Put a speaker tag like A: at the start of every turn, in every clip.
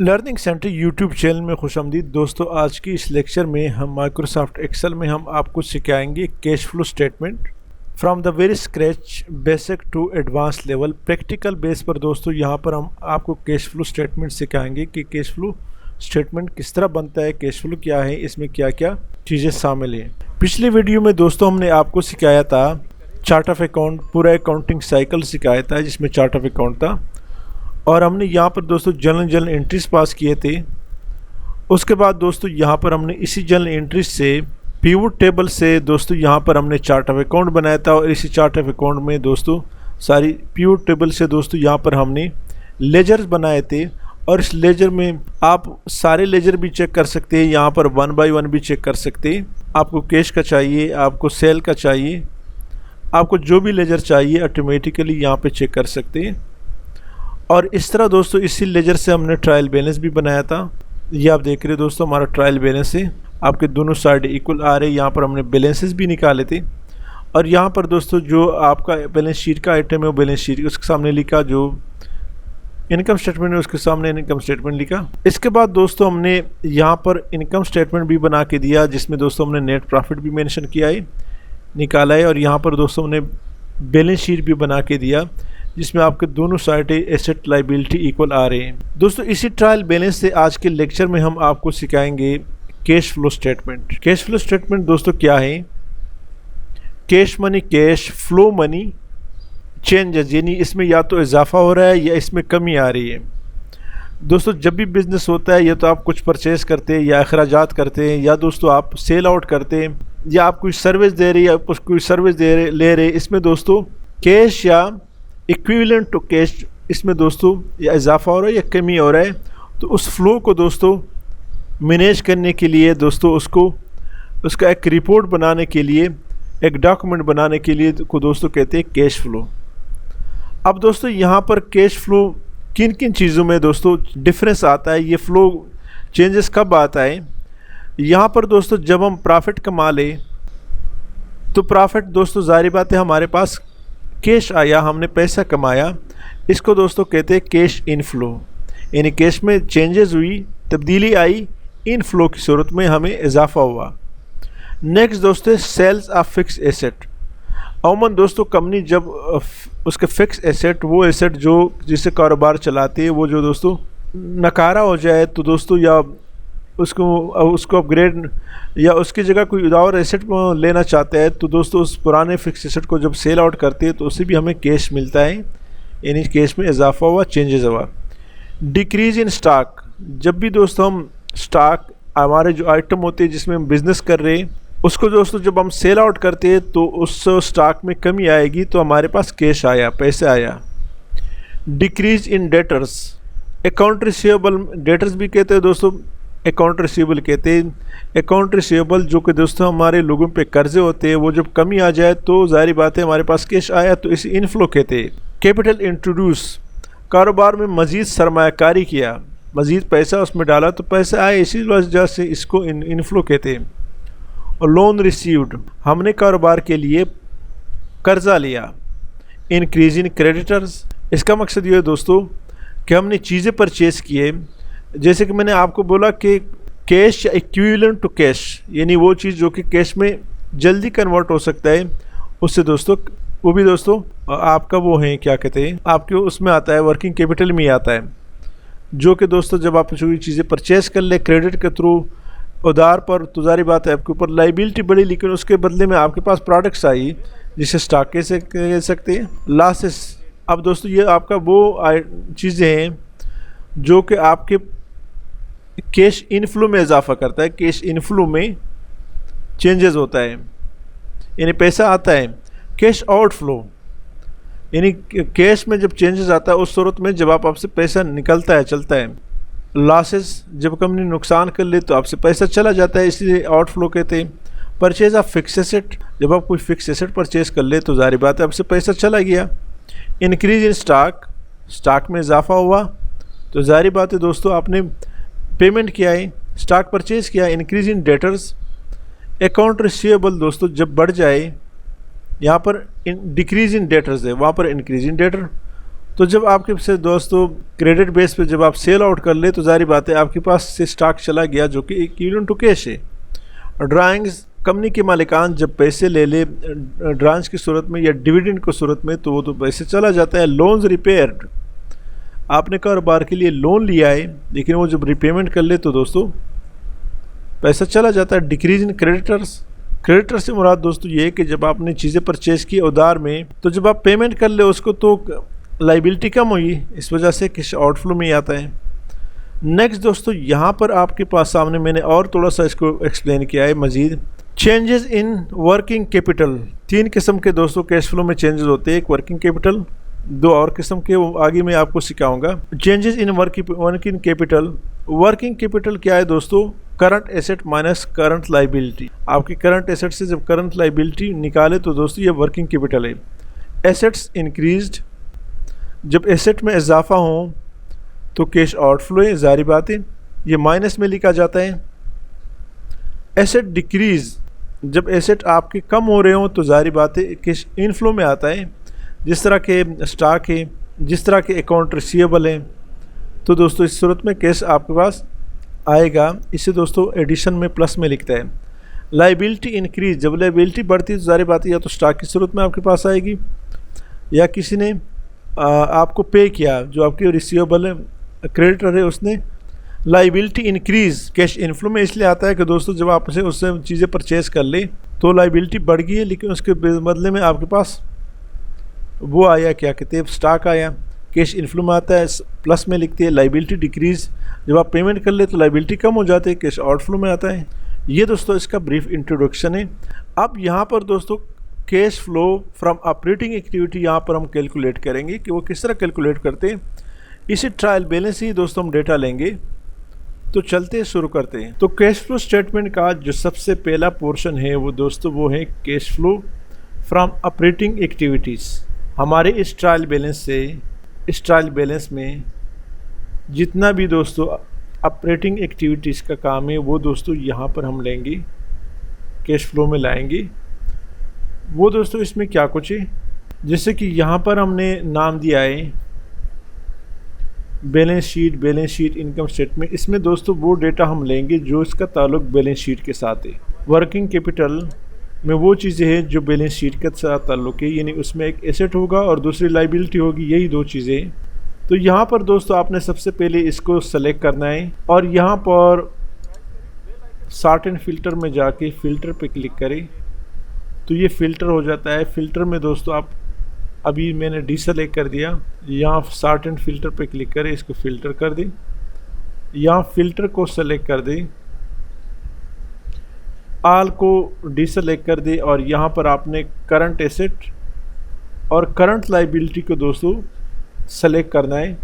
A: Learning centre YouTube channel में खुशामदीद दोस्तों। आज की इस लेक्चर में हम माइक्रोसॉफ्ट एक्सेल में हम आपको सिखाएंगे cash flow statement from the very scratch basic to advance level. Practical base पर दोस्तों यहाँ पर हम आपको कैश फ्लो स्टेटमेंट सिखाएंगे कि कैश फ्लो स्टेटमेंट किस तरह बनता है, कैश फ्लो क्या है, इसमें क्या क्या चीज़ें शामिल हैं। पिछले वीडियो में दोस्तों हमने आपको सिखाया था चार्ट ऑफ अकाउंट, पूरा अकाउंटिंग साइकिल सिखाया था जिसमें चार्ट ऑफ अकाउंट था, और हमने यहाँ पर दोस्तों जर्नल एंट्रीज पास किए थे। उसके बाद दोस्तों यहाँ पर हमने इसी जर्नल एंट्रीज से पिवट टेबल से दोस्तों यहाँ पर हमने चार्ट ऑफ अकाउंट बनाया था, और इसी चार्ट ऑफ अकाउंट में दोस्तों सारी पिवट टेबल से दोस्तों यहाँ पर हमने लेजर्स बनाए थे, और इस लेजर में आप सारे लेजर भी चेक कर सकते हैं। यहाँ पर 1 बाय 1 भी चेक कर सकते हैं। आपको कैश का चाहिए, आपको सेल का चाहिए, आपको जो भी लेजर चाहिए ऑटोमेटिकली यहाँ पे चेक कर सकते हैं। और इस तरह दोस्तों इसी लेजर से हमने ट्रायल बैलेंस भी बनाया था। ये आप देख रहे हो दोस्तों हमारा ट्रायल बैलेंस है, आपके दोनों साइड इक्वल आ रहे हैं। यहाँ पर हमने बैलेंसेस भी निकाले थे, और यहाँ पर दोस्तों जो आपका बैलेंस शीट का आइटम है वो बैलेंस शीट उसके सामने लिखा, जो इनकम स्टेटमेंट है उसके सामने इनकम स्टेटमेंट लिखा। इसके बाद दोस्तों हमने यहाँ पर इनकम स्टेटमेंट भी बना के दिया, जिसमें दोस्तों हमने नेट प्रॉफिट भी मेंशन किया है, निकाला है, और यहाँ पर दोस्तों हमने बैलेंस शीट भी बना के दिया जिसमें आपके दोनों साइड एसेट लायबिलिटी इक्वल आ रहे हैं। दोस्तों इसी ट्रायल बैलेंस से आज के लेक्चर में हम आपको सिखाएंगे cash flow statement. Cash flow statement दोस्तों क्या है? Cash money, cash flow money changes, यानी इसमें या तो इजाफा हो रहा है या इसमें कमी आ रही है। दोस्तों जब भी बिजनेस होता है या तो आप कुछ परचेज करते हैं या अखराजात करते हैं, या दोस्तों आप सेल आउट करते हैं, या आप कोई सर्विस दे रहे हैं या कोई सर्विस ले रहे हैं, इसमें दोस्तों कैश या इक्विवेलेंट टू कैश इसमें दोस्तों या इजाफा हो रहा है या कमी हो रहा है, तो उस फ्लो को दोस्तों मैनेज करने के लिए दोस्तों उसका एक रिपोर्ट बनाने के लिए, एक डॉक्यूमेंट बनाने के लिए को दोस्तों कहते हैं कैश फ्लो। अब दोस्तों यहाँ पर कैश फ्लो किन किन चीज़ों में दोस्तों डिफरेंस आता है, ये फ्लो चेंजेस कब आता है? यहाँ पर दोस्तों जब हम प्रॉफिट कमा लें तो प्रॉफिट दोस्तों जाहिर बात है हमारे पास कैश आया, हमने पैसा कमाया, इसको दोस्तों कहते हैं कैश इनफ्लो, यानी कैश में चेंजेस हुई, तब्दीली आई, इनफ्लो की सूरत में हमें इजाफा हुआ। नेक्स्ट दोस्तों सेल्स ऑफ फिक्स एसेट। अमूमन दोस्तों कंपनी जब उसके फिक्स एसेट, वो एसेट जो जिससे कारोबार चलाती है, वो जो दोस्तों नकारा हो जाए तो दोस्तों या उसको अपग्रेड या उसकी जगह कोई और एसेट लेना चाहते हैं, तो दोस्तों उस पुराने फिक्स एसेट को जब सेल आउट करते हैं तो उससे भी हमें कैश मिलता है, यानी कैश में इजाफा हुआ, चेंजेस हुआ। डिक्रीज इन स्टॉक, जब भी दोस्तों हम स्टॉक हमारे जो आइटम होते हैं जिसमें हम बिज़नेस कर रहे हैं उसको दोस्तों जब हम सेल आउट करते हैं तो उस स्टॉक में कमी आएगी, तो हमारे पास कैश आया, पैसे आया। Decrease in debtors, account receivable, debtors भी कहते हैं दोस्तों, अकाउंट रिसीवेबल कहते हैं। अकाउंट रिसीवेबल जो कि दोस्तों हमारे लोगों पे कर्जे होते हैं, वो जब कमी आ जाए तो जाहिर बात है हमारे पास कैश आया, तो इसे इनफ्लो कहते हैं। कैपिटल इंट्रोड्यूस, कारोबार में मज़ीद सरमायाकारी किया, मज़ीद पैसा उसमें डाला तो पैसा आया, इसी वजह से इसको इनफ्लो कहते हैं। और लोन रिसीव्ड, हमने कारोबार के लिए कर्जा लिया। इंक्रीज इन क्रेडिटर्स, इसका मकसद ये है दोस्तों कि हमने चीज़ें परचेज़ किए, जैसे कि मैंने आपको बोला कि कैश या इक्विवेलेंट टू कैश, यानी वो चीज़ जो कि कैश में जल्दी कन्वर्ट हो सकता है, उससे दोस्तों वो भी दोस्तों आपका वो है क्या कहते हैं, आपके उसमें आता है, वर्किंग कैपिटल में ही आता है, जो कि दोस्तों जब आप कोई चीज़ें परचेज़ कर ले क्रेडिट के थ्रू उधार पर, तो जारी बात है आपके ऊपर लाइबिलिटी बढ़ी, लेकिन उसके बदले में आपके पास प्रोडक्ट्स आई जिसे स्टॉक कैसे कह सकते हैं, लॉसेस। अब दोस्तों ये आपका वो चीज़ें हैं जो कि आपके कैश इनफ्लो में इजाफा करता है, कैश इनफ्लो में चेंजेस होता है, यानी पैसा आता है। कैश आउटफ्लो, यानी कैश में जब चेंजेस आता है उस सूरत में जब आपसे पैसा निकलता है, चलता है। लॉसेस, जब कंपनी नुकसान कर ले तो आपसे पैसा चला जाता है, इसलिए आउटफ्लो कहते हैं। परचेज ऑफ फिक्स एसेट, जब आप कोई फिक्स एसेट परचेज कर ले तो जाहिर बात है आपसे पैसा चला गया। इंक्रीज इन स्टॉक, स्टॉक में इजाफा हुआ, तो जाहिर बात है दोस्तों आपने पेमेंट किया है, स्टॉक परचेज किया। Increase in debtors, account receivable दोस्तों जब बढ़ जाए, यहाँ पर डिक्रीज इन डेटर्स है, वहाँ पर इंक्रीज इन डेटर, तो जब आपके से दोस्तों क्रेडिट बेस पे जब आप सेल आउट कर ले तो जारी बात है आपके पास से स्टॉक चला गया जो कि इक्विवेलेंट टू कैश है। ड्राइंग्स कंपनी के मालिकान जब पैसे ले ले ड्रांच की सूरत में या डिविडेंड की सूरत में तो वो तो पैसे चला जाता है। लोन्स रिपेयर्ड, आपने कारोबार के लिए लोन लिया है लेकिन वो जब रिपेमेंट कर ले तो दोस्तों पैसा चला जाता है। डिक्रीज इन क्रेडिटर्स, क्रेडिटर से मुराद दोस्तों ये है कि जब आपने चीज़ें परचेज की उधार में तो जब आप पेमेंट कर ले उसको तो लाइबिलिटी कम हुई, इस वजह से कैश आउटफ्लो में आता है। नेक्स्ट दोस्तों यहाँ पर आपके पास सामने मैंने और थोड़ा सा इसको एक्सप्लेन किया है मज़ीद। चेंजेस इन वर्किंग कैपिटल, 3 किस्म के दोस्तों कैश फ्लो में चेंजेस होते हैं। एक वर्किंग कैपिटल, 2 और किस्म के वो आगे मैं आपको सिखाऊंगा। Changes in working capital, working capital क्या है दोस्तों? Current asset minus current liability. आपकी करंट एसेट से जब करंट लाइबिलिटी निकाले तो दोस्तों ये वर्किंग कैपिटल है। एसेट्स इंक्रीज्ड, जब एसेट में इजाफा हो तो कैश आउटफ्लो है, जारी बात है ये माइनस में लिखा जाता है। एसेट डिक्रीज, जब एसेट आपके कम हो रहे हो तो जारी बात है कैश इनफ्लो में आता है। जिस तरह के स्टॉक है, जिस तरह के अकाउंट रिसीवेबल हैं, तो दोस्तों इस सूरत में कैश आपके पास आएगा। इसे दोस्तों एडिशन में प्लस में लिखता है। लाइबिलिटी इंक्रीज, जब लाइबिलिटी बढ़ती है तो जारी बात है या तो स्टॉक की सूरत में आपके पास आएगी या किसी ने आपको पे किया, जो आपकी रिसीवेबल है क्रेडिटर है उसने। लाइबिलिटी इंक्रीज कैश इनफ्लो में इसलिए आता है कि दोस्तों जब आपसे उससे चीज़ें परचेज कर ले तो लाइबिलिटी बढ़ गई है लेकिन उसके बदले में आपके पास वो आया, क्या कहते हैं, स्टॉक आया, कैश इनफ्लो में आता है, प्लस में लिखते हैं। लाइबिलिटी डिक्रीज, जब आप पेमेंट कर ले तो लाइबिलिटी कम हो जाती है, कैश आउटफ्लो में आता है। ये दोस्तों इसका ब्रीफ इंट्रोडक्शन है। अब यहाँ पर दोस्तों cash flow from operating activity यहाँ पर हम कैलकुलेट करेंगे कि वो किस तरह कैलकुलेट करते हैं। इसी ट्रायल बैलेंस ही दोस्तों हम डेटा लेंगे। तो चलते शुरू करते हैं। तो कैश फ्लो स्टेटमेंट का जो सबसे पहला पोर्शन है वो दोस्तों वो है cash flow from operating activities. हमारे इस ट्रायल बैलेंस से, इस ट्रायल बैलेंस में जितना भी दोस्तों ऑपरेटिंग एक्टिविटीज़ का काम है वो दोस्तों यहाँ पर हम लेंगे, कैश फ्लो में लाएंगे। वो दोस्तों इसमें क्या कुछ है, जैसे कि यहाँ पर हमने नाम दिया है बैलेंस शीट, इनकम स्टेटमेंट। इसमें दोस्तों वो डेटा हम लेंगे जो इसका ताल्लुक बैलेंस शीट के साथ है। वर्किंग कैपिटल में वो चीज़ें हैं जो बैलेंस शीट के साथ ताल्लुक है, यानी उसमें एक एसेट होगा और दूसरी लाइबिलिटी होगी, यही 2 चीज़ें। तो यहाँ पर दोस्तों आपने सबसे पहले इसको सेलेक्ट करना है और यहाँ पर सॉर्ट एंड फिल्टर में जाके फ़िल्टर पे क्लिक करें तो ये फ़िल्टर हो जाता है। फ़िल्टर में दोस्तों आप, अभी मैंने डीसेलेक्ट कर दिया, यहाँ सॉर्ट एंड फिल्टर पे क्लिक करें, इसको फ़िल्टर कर दें, यहाँ फ़िल्टर को सेलेक्ट कर दें, आल को डीसेलेक्ट कर दें और यहाँ पर आपने करंट एसेट और करंट लाइबिलिटी को दोस्तों सेलेक्ट करना है।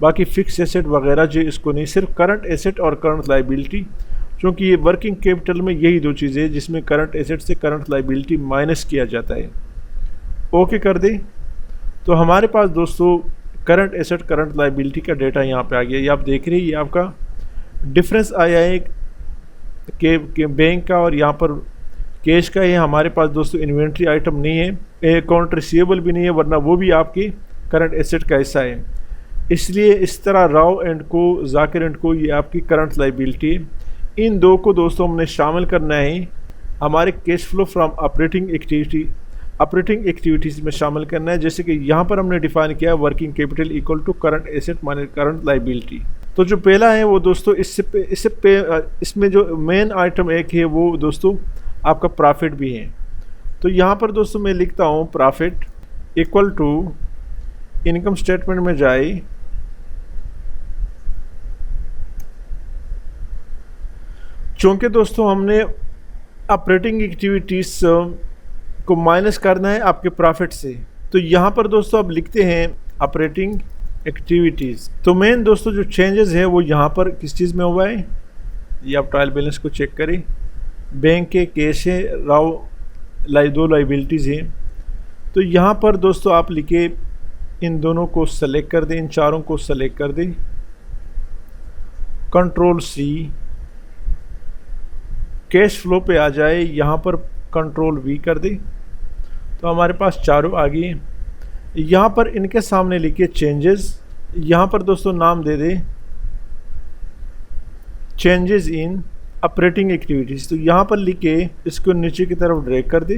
A: बाकी फिक्स एसेट वगैरह जो इसको नहीं, सिर्फ करंट एसेट और करंट लाइबिलिटी, क्योंकि ये वर्किंग कैपिटल में यही 2 चीज़ें हैं जिसमें करंट एसेट से करंट लाइबिलिटी माइनस किया जाता है। ओके कर दें तो हमारे पास दोस्तों करंट एसेट करंट लाइबिलिटी का डेटा यहाँ पे आ गया। ये आप देख रहे हैं, ये आपका डिफरेंस आया है के बैंक का और यहाँ पर कैश का। ये हमारे पास दोस्तों इन्वेंट्री आइटम नहीं है, अकाउंट रिसीवेबल भी नहीं है, वरना वो भी आपके करंट एसेट का हिस्सा है। इसलिए इस तरह राव एंड को, जाकिर एंड को, ये आपकी करंट लाइबिलिटी है। इन 2 को दोस्तों हमने शामिल करना है हमारे cash flow from operating activities में शामिल करना है। जैसे कि यहाँ पर हमने डिफाइन किया working capital equal to current asset minus current liability. तो जो पहला है वो दोस्तों इसमें जो मेन आइटम एक है वो दोस्तों आपका प्रॉफिट भी है। तो यहाँ पर दोस्तों मैं लिखता हूँ profit equal to, income statement में जाए, चूँकि दोस्तों हमने ऑपरेटिंग एक्टिविटीज़ को माइनस करना है आपके प्रॉफिट से, तो यहाँ पर दोस्तों अब लिखते हैं ऑपरेटिंग एक्टिविटीज़। तो मेन दोस्तों जो चेंजेस है वो यहाँ पर किस चीज़ में हुआ है, ये आप ट्रायल बैलेंस को चेक करें। बैंक के कैश है, 2 लाइबिलिटीज़ हैं। तो यहाँ पर दोस्तों आप लिखे, इन दोनों को सेलेक्ट कर दें, इन चारों को सेलेक्ट कर दें, कंट्रोल C, कैश फ्लो पे आ जाए, यहाँ पर कंट्रोल V कर दें, तो हमारे पास चारों आ गए। यहाँ पर इनके सामने लिखिए चेंजेस, यहाँ पर दोस्तों नाम दे दें चेंजेस इन ऑपरेटिंग एक्टिविटीज़। तो यहाँ पर लिख के इसको नीचे की तरफ ड्रैग कर दे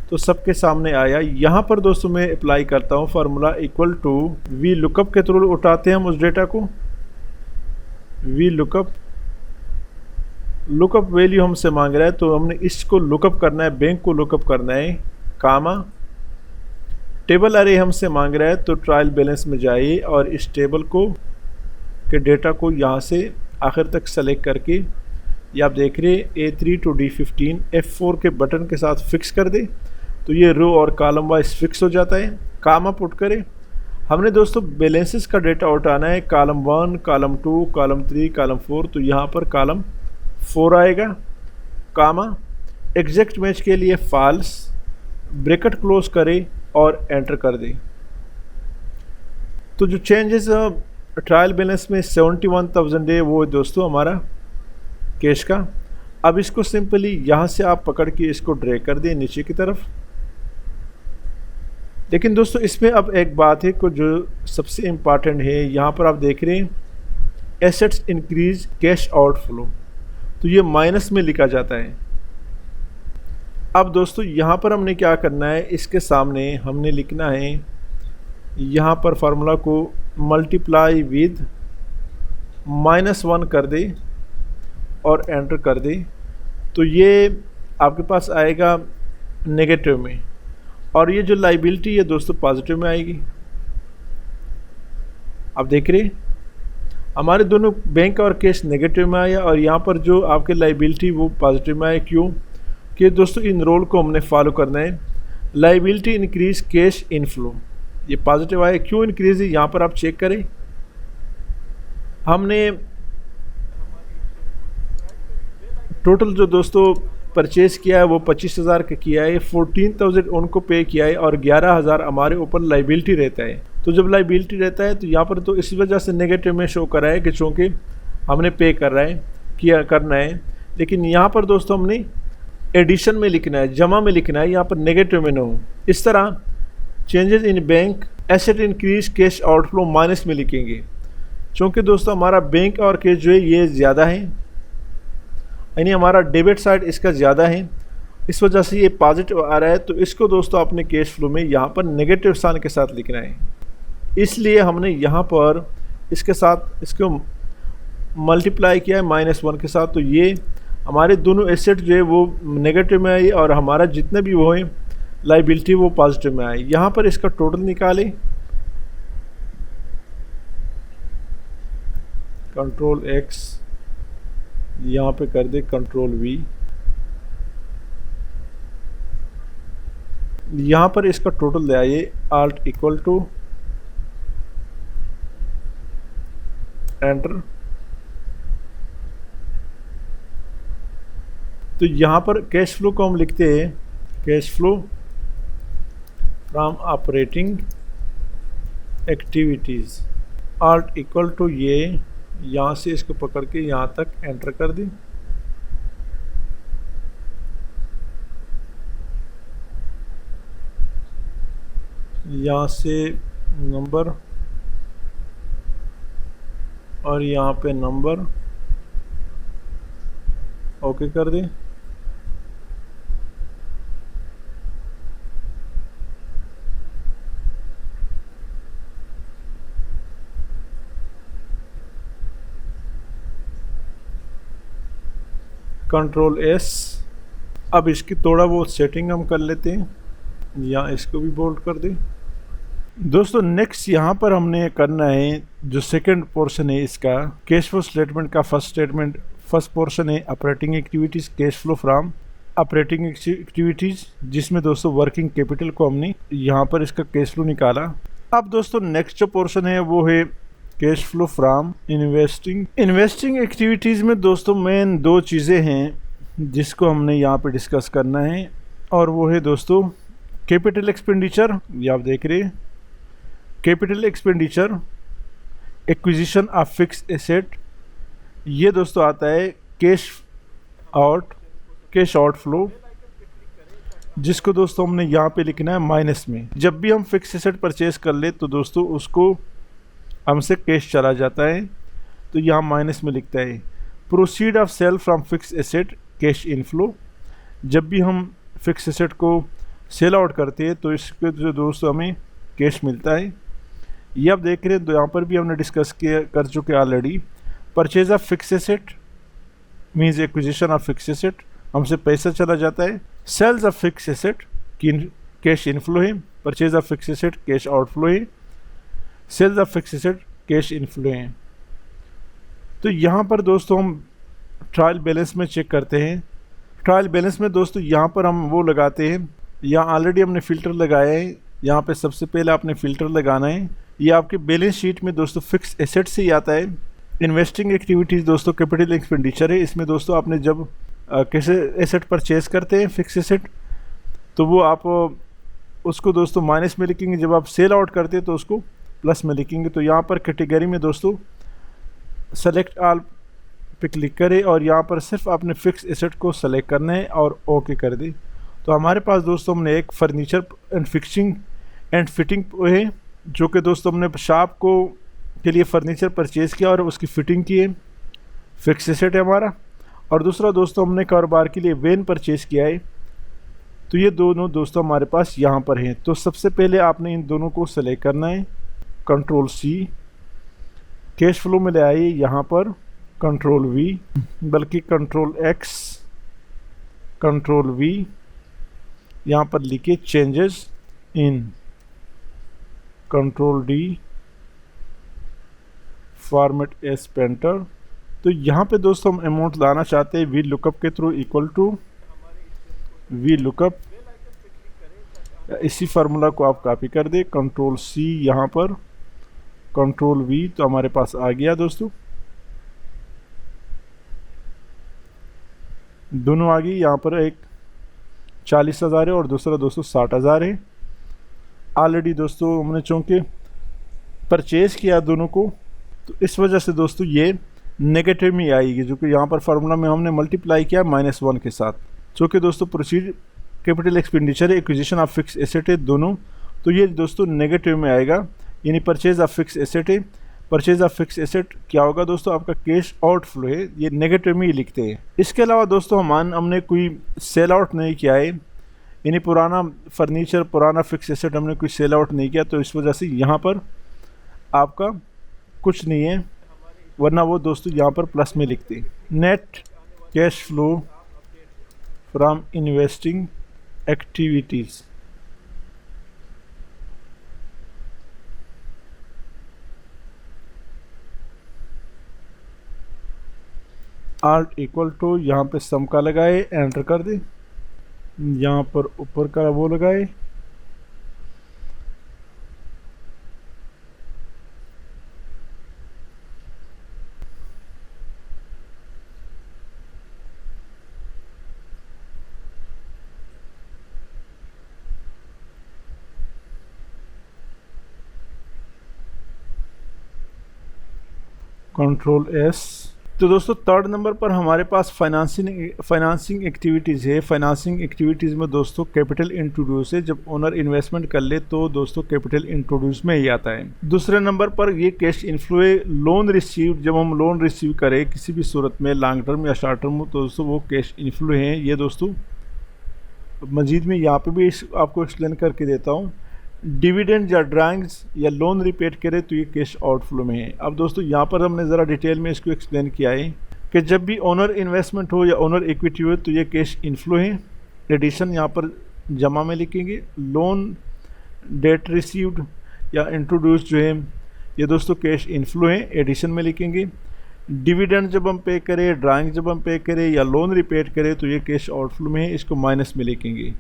A: तो सबके सामने आया। यहाँ पर दोस्तों मैं अप्लाई करता हूँ formula equal to VLOOKUP के थ्रू उठाते हैं हम उस डेटा को। वी लुकअप वैल्यू हमसे मांग रहा है तो हमने इसको लुकअप करना है, बैंक को लुकअप करना है, कामा टेबल अरे हमसे मांग रहा है तो ट्रायल बैलेंस में जाइए और इस टेबल को के डेटा को यहाँ से आखिर तक सेलेक्ट करके ये आप देख रहे हैं A3 to D15 F4 के बटन के साथ फिक्स कर दे तो ये रो और कॉलम वाइज फिक्स हो जाता है। कामा पुट करें। हमने दोस्तों बैलेंसेस का डेटा उठाना है, कॉलम 1, कॉलम 2, कॉलम 3, कॉलम 4, तो यहाँ पर कॉलम 4 आएगा। कामा एग्जैक्ट मैच के लिए फॉल्स, ब्रैकेट क्लोज करें और एंटर कर दें। तो जो चेंजेस ट्रायल बैलेंस में 71,000 है वो दोस्तों हमारा कैश का। अब इसको सिंपली यहाँ से आप पकड़ के इसको ड्रैग कर दें नीचे की तरफ। लेकिन दोस्तों इसमें अब एक बात है को जो सबसे इम्पॉर्टेंट है, यहाँ पर आप देख रहे हैं एसेट्स इंक्रीज कैश आउटफ्लो, तो ये माइनस में लिखा जाता है। अब दोस्तों यहाँ पर हमने क्या करना है, इसके सामने हमने लिखना है यहाँ पर फार्मूला को मल्टीप्लाई विद -1 कर दे और एंटर कर दे तो ये आपके पास आएगा नेगेटिव में, और ये जो लाइबिलिटी है दोस्तों पॉजिटिव में आएगी। आप देख रहे हमारे दोनों बैंक और कैश नेगेटिव में आया और यहाँ पर जो आपके लाइबिलिटी वो पॉजिटिव में आए। क्यों कि दोस्तों इन रोल को हमने फॉलो करना है। लाइबिलिटी इंक्रीज कैश इनफ्लो, ये पॉजिटिव आया। क्यों इंक्रीज है यहाँ पर आप चेक करें। हमने टोटल जो दोस्तों परचेज किया है वो 25,000 का किया है, 14,000 उनको पे किया है और 11,000 हमारे ऊपर लाइबिलिटी रहता है। तो जब लाइबिलिटी रहता है तो यहाँ पर तो इसी वजह से नेगेटिव में शो कर रहा है कि चूँकि हमने पे करना है। लेकिन यहाँ पर दोस्तों हमने एडिशन में लिखना है, जमा में लिखना है, यहाँ पर नेगेटिव में ना हो। इस तरह changes in bank asset increase cash outflow minus में लिखेंगे, क्योंकि दोस्तों हमारा बैंक और कैश जो है ये ज़्यादा है, यानी हमारा डेबिट साइड इसका ज़्यादा है, इस वजह से ये पॉजिटिव आ रहा है। तो इसको दोस्तों अपने कैश फ्लो में यहाँ पर नेगेटिव साइन के साथ लिखना है। इसलिए हमने यहाँ पर इसके साथ इसको मल्टीप्लाई किया है -1 के साथ, तो ये हमारे दोनों एसेट जो है वो नेगेटिव में आई और हमारा जितने भी वो है लाइबिलिटी वो पॉजिटिव में आई। यहाँ पर इसका टोटल निकालें, कंट्रोल X यहाँ पे कर दे, कंट्रोल V, यहाँ पर इसका टोटल ले आइए, Alt इक्वल टू एंटर। तो यहाँ पर कैश फ्लो को हम लिखते हैं cash flow from operating activities, Alt equal to ये यहाँ से इसको पकड़ के यहाँ तक एंटर कर दी। यहाँ से नंबर और यहाँ पे नंबर ओके कर दें। Control S। अब इसकी थोड़ा बहुत सेटिंग हम कर लेते हैं, या इसको भी बोल्ड कर दें। दोस्तों नेक्स्ट यहाँ पर हमने करना है जो सेकंड पोर्शन है इसका कैश फ्लो स्टेटमेंट का फर्स्ट पोर्शन है operating activities, cash flow from operating activities, जिसमें दोस्तों वर्किंग कैपिटल को हमने यहाँ पर इसका कैश फ्लो निकाला। अब दोस्तों नेक्स्ट जो पोर्शन है वो है cash flow from investing activities में दोस्तों मेन 2 चीज़ें हैं जिसको हमने यहाँ पे डिस्कस करना है, और वो है दोस्तों कैपिटल एक्सपेंडिचर, ये आप देख रहे हैं capital expenditure, acquisition of fix asset, ये दोस्तों आता है कैश आउटफ्लो, जिसको दोस्तों हमने यहाँ पे लिखना है माइनस में। जब भी हम फिक्स एसेट परचेज कर ले तो दोस्तों उसको हमसे कैश चला जाता है, तो यहाँ माइनस में लिखता है proceed of sale from fix asset cash inflow. जब भी हम फिक्स एसेट को सेल आउट करते हैं तो इसके जो दोस्तों हमें कैश मिलता है। ये आप देख रहे हैं, तो यहाँ पर भी हमने डिस्कस किया कर चुके already. Purchase of fix asset means acquisition of fix asset, हमसे पैसा चला जाता है। Sales of fix asset cash inflow है, purchase of fix asset cash outflow है, sales of fix asset cash inflow है। तो यहाँ पर दोस्तों हम ट्रायल बैलेंस में चेक करते हैं। ट्रायल बैलेंस में दोस्तों यहाँ पर हम वो लगाते हैं, यहाँ ऑलरेडी हमने फ़िल्टर लगाया है। यहाँ पे सबसे पहले आपने फ़िल्टर लगाना है। ये आपके बैलेंस शीट में दोस्तों फिक्स एसेट से ही आता है। इन्वेस्टिंग एक्टिविटीज़ दोस्तों कैपिटल एक्सपेंडिचर है। इसमें दोस्तों आपने जब कैसे एसेट परचेज करते हैं फिक्स एसेट, तो वो आप उसको दोस्तों माइनस में लिखेंगे। जब आप सेल आउट करते हैं तो उसको प्लस में लिखेंगे। तो यहाँ पर कैटेगरी में दोस्तों सेलेक्ट ऑल पे क्लिक करें और यहाँ पर सिर्फ आपने फिक्स एसेट को सेलेक्ट करना है और ओके कर दें। तो हमारे पास दोस्तों हमने एक furniture and fixing and fitting है, जो कि दोस्तों हमने शॉप को के लिए फर्नीचर परचेज़ किया और उसकी फ़िटिंग की है, फिक्स एसेट है हमारा। और दूसरा दोस्तों हमने कारोबार के लिए वैन परचेज़ किया है। तो ये दोनों दोस्तों हमारे पास यहाँ पर हैं। तो सबसे पहले आपने इन दोनों को सेलेक्ट करना है, कंट्रोल सी, कैश फ्लो में ले आइए यहाँ पर कंट्रोल वी, बल्कि कंट्रोल एक्स, कंट्रोल वी, यहाँ पर लिखिए changes in, control D, format as painter. तो यहाँ पे दोस्तों हम अमाउंट लाना चाहते हैं वी लुकअप के through equal to VLOOKUP. इसी फार्मूला को आप कॉपी कर दें, कंट्रोल सी यहाँ पर, कंट्रोल वी, तो हमारे पास आ गया दोस्तों, दोनों आ गई। यहाँ पर एक 40,000 है और दूसरा दोस्तों 60,000 है। ऑलरेडी दोस्तों हमने चूँकि परचेज़ किया दोनों को, तो इस वजह से दोस्तों ये नेगेटिव में आएगी, जो कि यहाँ पर फार्मूला में हमने मल्टीप्लाई किया -1 के साथ। चूँकि दोस्तों प्रोसीड कैपिटल एक्सपेंडिचर है, एक्विजिशन ऑफ फिक्स एसेट है दोनों, तो ये दोस्तों नेगेटिव में आएगा। यानी परचेज ऑफ फिक्स एसेट है, परचेज ऑफ फिक्स एसेट क्या होगा दोस्तों, आपका कैश आउटफ्लो है, ये नेगेटिव में ही लिखते हैं। इसके अलावा दोस्तों हमने कोई सेल आउट नहीं किया है, यानी पुराना फर्नीचर, पुराना फिक्स एसेट हमने कोई सेल आउट नहीं किया, तो इस वजह से यहाँ पर आपका कुछ नहीं है, वरना वो दोस्तों यहाँ पर प्लस में लिखते हैं। Net cash flow from investing activities, Alt equal to, यहाँ पे सम का लगाए, एंटर कर दें, यहाँ पर ऊपर का वो लगाए, कंट्रोल एस। तो दोस्तों थर्ड नंबर पर हमारे पास फाइनेंसिंग एक्टिविटीज़ है। फाइनेंसिंग एक्टिविटीज़ में दोस्तों कैपिटल इंट्रोड्यूस है। जब ओनर इन्वेस्टमेंट कर ले तो दोस्तों कैपिटल इंट्रोड्यूस में ही आता है। दूसरे नंबर पर ये कैश इनफ्लो है। लोन रिसीव, जब हम लोन रिसीव करें किसी भी सूरत में, लॉन्ग टर्म या शॉर्ट टर्म, तो दोस्तों वो कैश इनफ्लो हैं। ये दोस्तों मजीद में यहाँ पे भी आपको एक्सप्लेन करके देता हूँ। डिविडेंड या ड्राइंग्स या लोन रिपेड करे तो ये कैश आउटफ्लो में है। अब दोस्तों यहाँ पर हमने ज़रा डिटेल में इसको एक्सप्लेन किया है कि जब भी ओनर इन्वेस्टमेंट हो या ओनर इक्विटी हो तो ये कैश इनफ्लो है। एडिशन यहाँ पर जमा में लिखेंगे। लोन डेट रिसीव्ड या इंट्रोड्यूस जो है ये दोस्तों कैश इनफ्लो है, एडिशन में लिखेंगे। डिविडेंड जब हम पे करें, ड्राइंग जब हम पे करें या लोन रिपेड करें तो ये कैश आउटफ्लो में है, इसको माइनस में लिखेंगे।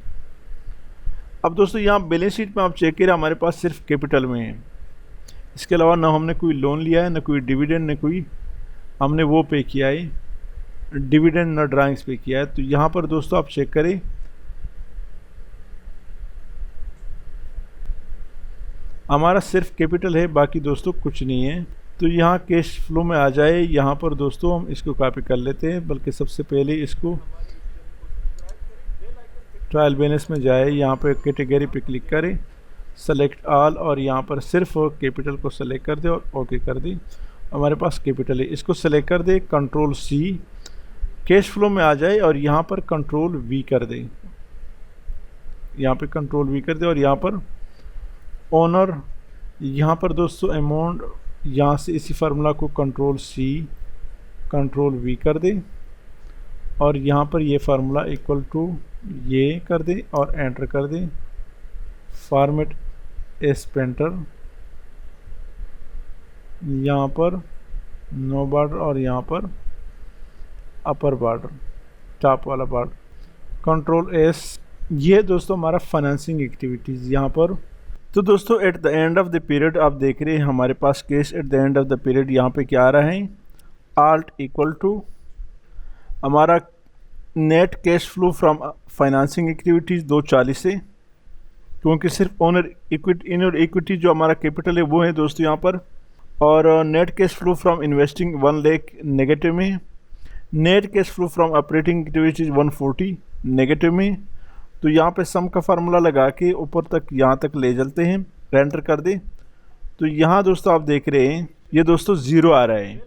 A: अब दोस्तों यहाँ बैलेंस शीट में आप चेक करें, हमारे पास सिर्फ कैपिटल में है, इसके अलावा ना हमने कोई लोन लिया है, ना कोई डिविडेंड, ना कोई हमने वो पे किया है डिविडेंड, ना ड्राइंग्स पे किया है। तो यहाँ पर दोस्तों आप चेक करें, हमारा सिर्फ कैपिटल है, बाकी दोस्तों कुछ नहीं है। तो यहाँ कैश फ्लो में आ जाए, यहाँ पर दोस्तों हम इसको कॉपी कर लेते हैं, बल्कि सबसे पहले इसको ट्रायल बैलेंस में जाए, यहाँ पे कैटेगरी पे क्लिक करें, सेलेक्ट ऑल और यहाँ पर सिर्फ कैपिटल को सेलेक्ट कर दे और ओके कर दी। हमारे पास कैपिटल है, इसको सेलेक्ट कर दे, कंट्रोल सी, कैश फ्लो में आ जाए और यहाँ पर कंट्रोल वी कर दे, यहाँ पे कंट्रोल वी कर दे और यहाँ पर ओनर, यहाँ पर दोस्तों अमाउंट, यहाँ से इसी फार्मूला को कंट्रोल सी कंट्रोल वी कर दे और यहाँ पर ये फार्मूला इक्वल टू ये कर दे और एंटर कर दे। फॉर्मेट एस पेंटर, यहाँ पर नो बॉर्डर और यहाँ पर अपर बॉर्डर, टॉप वाला बॉर्डर, कंट्रोल एस। ये दोस्तों हमारा फाइनेंसिंग एक्टिविटीज़ यहाँ पर। तो दोस्तों at the end of the period आप देख रहे हैं हमारे पास cash at the end of the period यहाँ पे क्या आ रहा है, आल्ट इक्वल टू हमारा net cash flow from financing activities 240 है, क्योंकि सिर्फ ओनर इक्विटी जो हमारा कैपिटल है वो है दोस्तों यहाँ पर। और net cash flow from investing 1 lakh negative में, net cash flow from operating activities 140 negative में। तो यहाँ पे सम का फार्मूला लगा के ऊपर तक यहाँ तक ले चलते हैं, एंटर कर दे। तो यहाँ दोस्तों आप देख रहे हैं ये दोस्तों ज़ीरो आ रहा है।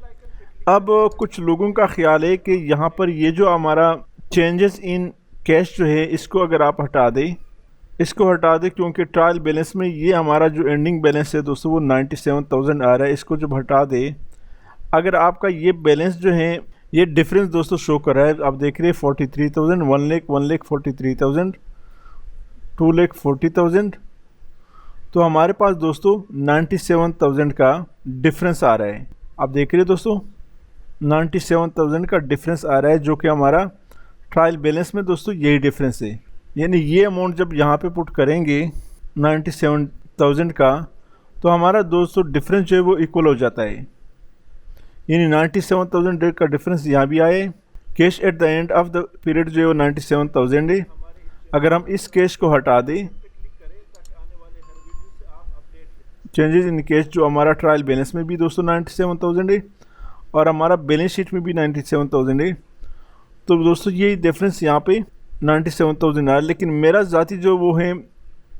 A: अब कुछ लोगों का ख्याल है कि यहाँ पर ये जो हमारा चेंजेस इन कैश जो है इसको अगर आप हटा दें, इसको हटा दें, क्योंकि ट्रायल बैलेंस में ये हमारा जो एंडिंग बैलेंस है दोस्तों वो 97,000 आ रहा है। इसको जब हटा दें, अगर आपका ये बैलेंस जो है ये डिफरेंस दोस्तों शो कर रहा है, आप देख रहे हैं 43,000, 1,43,000, 2,40,000। तो हमारे पास दोस्तों 97,000 का डिफरेंस आ रहा है। आप देख रहे हैं दोस्तों 97,000 का डिफरेंस आ रहा है, जो कि हमारा ट्रायल बैलेंस में दोस्तों यही डिफरेंस है। यानी ये अमाउंट जब यहाँ पे पुट करेंगे 97,000 का, तो हमारा दोस्तों डिफरेंस जो है वो इक्वल हो जाता है। यानी 97,000 का डिफरेंस यहाँ भी आए। Cash at the end of the period जो है वो 97,000 है। अगर हम इस कैश को हटा दें, चेंजेस इन कैश जो हमारा ट्रायल बैलेंस में भी दोस्तों 97,000 है और हमारा बैलेंस शीट में भी 97,000 है। तो दोस्तों ये डिफरेंस यहाँ पे 97,000 आया। लेकिन मेरा ज़ाती जो वो है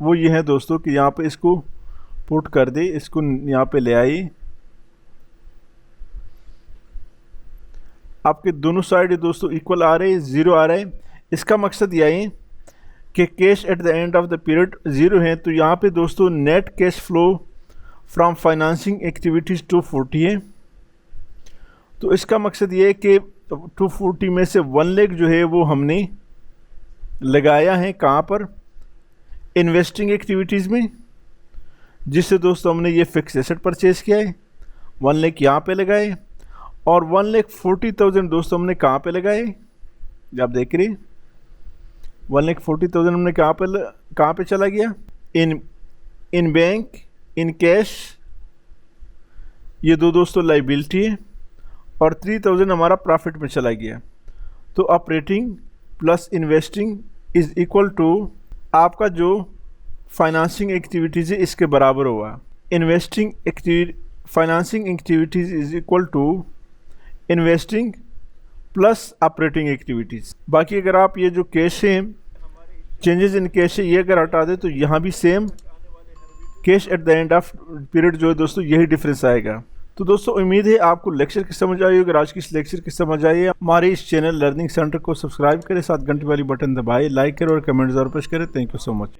A: वो ये है दोस्तों कि यहाँ पे इसको पुट कर दे, इसको यहाँ पे ले आई, आपके दोनों साइड दोस्तों इक्वल आ रहे हैं, ज़ीरो आ रहा है। इसका मकसद यह है कि cash at the end of the period zero है। तो यहाँ पे दोस्तों net cash flow from financing activities 240 है। तो इसका मकसद ये है कि 240 में से 1 लाख जो है वो हमने लगाया है कहाँ पर, इन्वेस्टिंग एक्टिविटीज़ में, जिससे दोस्तों हमने ये फिक्स एसेट परचेज़ किया है। 1 लाख यहाँ पे लगाए और 1,40,000 दोस्तों हमने कहाँ पे लगाए, आप देख रहे 1,40,000 हमने कहाँ पे चला गया, इन बैंक, इन कैश, ये दो दोस्तों लाइबिलिटी है, और 3,000 हमारा प्रॉफिट में चला गया। तो operating plus investing is equal to आपका जो फाइनेंसिंग एक्टिविटीज़ है इसके बराबर हुआ। Financing activities is equal to investing plus operating activities. बाकी अगर आप ये जो कैश है, चेंजेस इन कैश है, ये अगर हटा दें तो यहाँ भी same cash at the end of period जो है दोस्तों यही डिफरेंस आएगा। तो दोस्तों उम्मीद है आपको लेक्चर की समझ आई होगी। अगर आज की इस लेक्चर की समझ आई है, हमारे इस चैनल लर्निंग सेंटर को सब्सक्राइब करें, साथ घंटे वाली बटन दबाएं, लाइक करें और कमेंट जरूर पेश करें। Thank you so much.